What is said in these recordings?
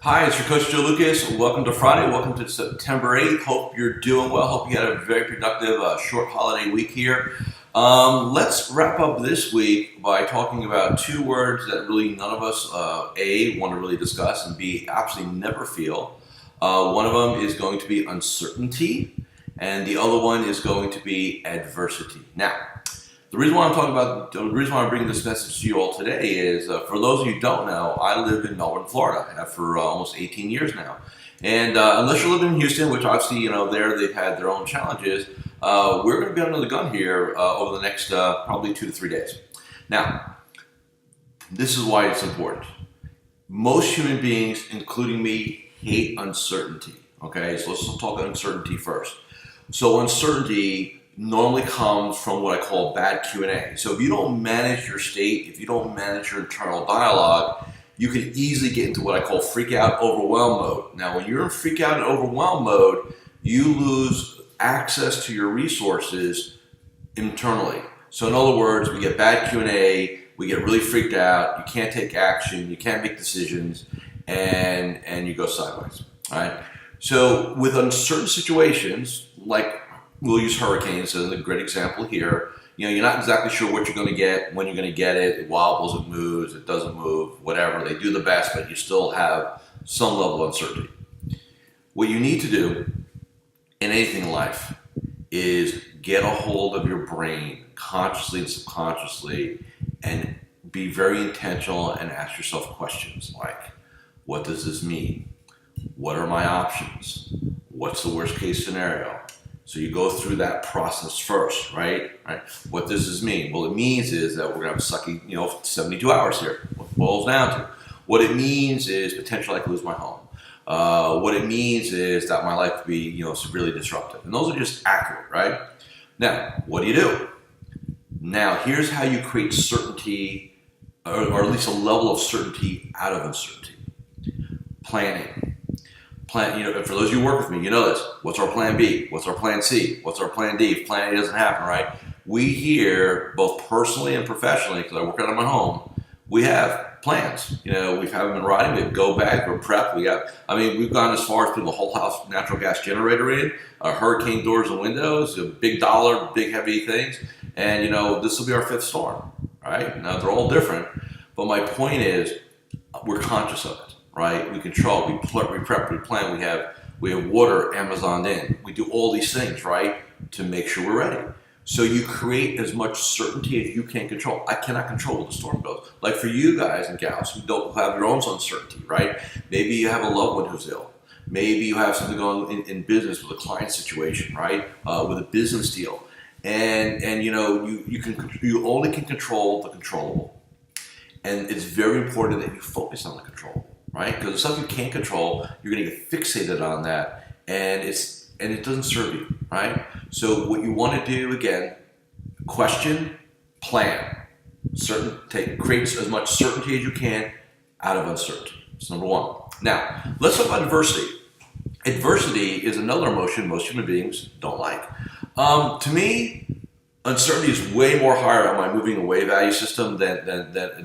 Hi, it's your coach Joe Lucas. Welcome to Friday. Welcome to September 8th. Hope you're doing well. Hope you had a very productive short holiday week here. Let's wrap up this week by talking about two words that really none of us, A, want to really discuss, and B, absolutely never feel. One of them is going to be uncertainty, and the other one is going to be adversity. Now, the reason why I'm bringing this message to you all today is, for those of you who don't know, I live in Melbourne, Florida. I have for almost 18 years now. And unless you're living in Houston, which obviously, there they've had their own challenges, we're going to be under the gun here over the next probably 2 to 3 days. Now, this is why it's important. Most human beings, including me, hate uncertainty. Okay, so let's talk uncertainty first. So uncertainty normally comes from what I call bad Q&A. So if you don't manage your state, if you don't manage your internal dialogue, you can easily get into what I call freak out, overwhelm mode. Now, when you're in freak out and overwhelm mode, you lose access to your resources internally. So in other words, we get bad Q&A, we get really freaked out, you can't take action, you can't make decisions, and you go sideways. All right? So with uncertain situations, like we'll use hurricanes as a great example here. You're not exactly sure what you're going to get, when you're going to get it. It wobbles, it moves, it doesn't move, whatever. They do the best, but you still have some level of uncertainty. What you need to do in anything in life is get a hold of your brain consciously and subconsciously and be very intentional and ask yourself questions like, what does this mean? What are my options? What's the worst case scenario? So you go through that process first, right? What does this mean? Well, it means is that we're going to have a sucky, 72 hours here. What it boils down to. What it means is potentially I could lose my home. What it means is that my life could be, severely disrupted. And those are just accurate, right? Now, what do? Now, here's how you create certainty, or at least a level of certainty out of uncertainty. Planning. For those of you who work with me, you know this. What's our plan B? What's our plan C? What's our plan D? If plan A doesn't happen, right? We here, both personally and professionally, because I work out of my home, we have plans. We've had them in writing. We have go bag, we're prepped. We've gone as far as putting the whole house natural gas generator in, hurricane doors and windows, big dollar, big heavy things. And, this will be our fifth storm, right? Now, they're all different. But my point is, we're conscious of it. Right? We control, we prep, we plan, we have water Amazoned in. We do all these things, right? To make sure we're ready. So you create as much certainty as you can control. I cannot control where the storm goes. Like for you guys and gals who don't have your own uncertainty, right? Maybe you have a loved one who's ill. Maybe you have something going on in business with a client situation, right? With a business deal. And you only can control the controllable. And it's very important that you focus on the controllable. Right? Because the stuff you can't control, you're going to get fixated on that, and it doesn't serve you, right? So what you want to do, again, question, plan, create as much certainty as you can out of uncertainty. That's number one. Now, let's talk about adversity. Adversity is another emotion most human beings don't like. To me, uncertainty is way more higher on my moving away value system than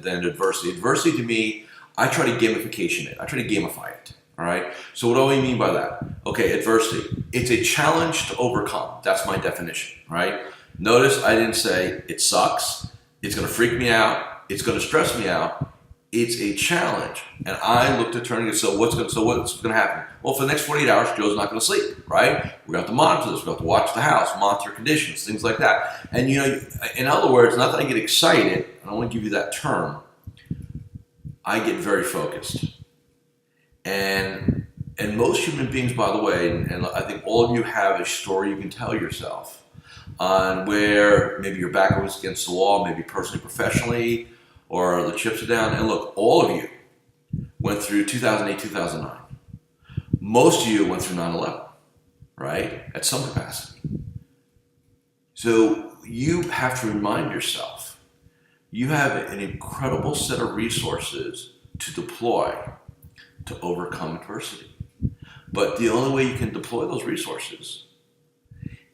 adversity. Adversity to me, I try to gamification it. I try to gamify it. All right. So what do I mean by that? Okay, adversity. It's a challenge to overcome. That's my definition. Right. Notice I didn't say it sucks. It's going to freak me out. It's going to stress me out. It's a challenge, and I look to turning it. So what's going to happen? Well, for the next 48 hours, Joe's not going to sleep. Right. We're going to have to monitor this. We're going to have to watch the house, monitor conditions, things like that. And in other words, not that I get excited. I don't want to give you that term. I get very focused. And most human beings, by the way, and I think all of you have a story you can tell yourself on where maybe your back was against the wall, maybe personally, professionally, or the chips are down. And look, all of you went through 2008, 2009. Most of you went through 9/11, right? At some capacity. So you have to remind yourself, you have an incredible set of resources to deploy to overcome adversity. But the only way you can deploy those resources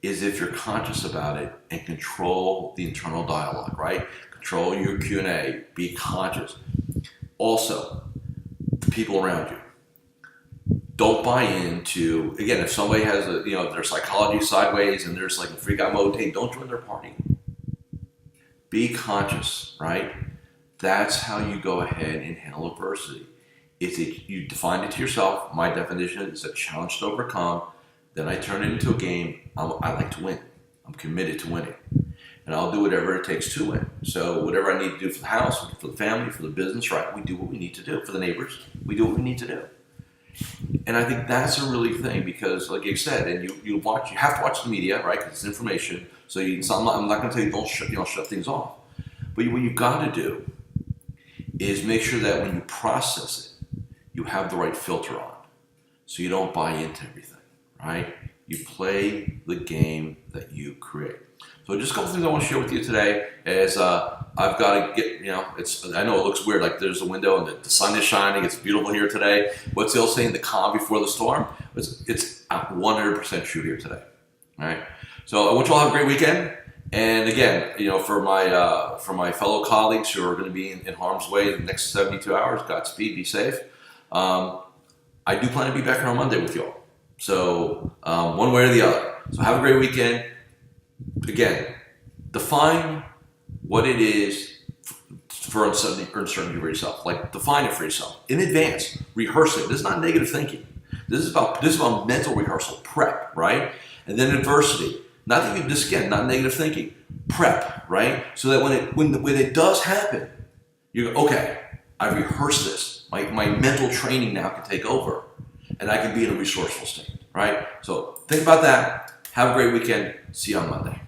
is if you're conscious about it and control the internal dialogue, right? Control your Q&A, be conscious. Also, the people around you. don't buy into, again, if somebody has their psychology sideways and there's like a freak out mode, hey, don't join their party. Be conscious, right? That's how you go ahead and handle adversity. You define it to yourself. My definition is a challenge to overcome. Then I turn it into a game. I like to win. I'm committed to winning. And I'll do whatever it takes to win. So whatever I need to do for the house, for the family, for the business, right? We do what we need to do. For the neighbors, we do what we need to do. And I think that's a really thing because, like you said, and you have to watch the media, right? Because it's information. So I'm not going to tell you don't shut things off. But what you've got to do is make sure that when you process it, you have the right filter on, so you don't buy into everything, right? You play the game that you create. So just a couple things I want to share with you today is I've got to get, I know it looks weird, like there's a window and the sun is shining, it's beautiful here today. What's the old saying, the calm before the storm? It's 100% true here today, all right? So I want you all to have a great weekend. And again, for my fellow colleagues who are going to be in harm's way in the next 72 hours, Godspeed, be safe. I do plan to be back here on Monday with you all. So one way or the other. So have a great weekend. Again, define what it is for uncertainty for yourself. Like define it for yourself in advance. Rehearse it. This is not negative thinking. This is about mental rehearsal, prep, right? And then adversity. Not that you just again, not negative thinking. Prep, right? So that when it does happen, you go, okay, I rehearsed this. My mental training now can take over, and I can be in a resourceful state, right? So think about that. Have a great weekend. See you on Monday.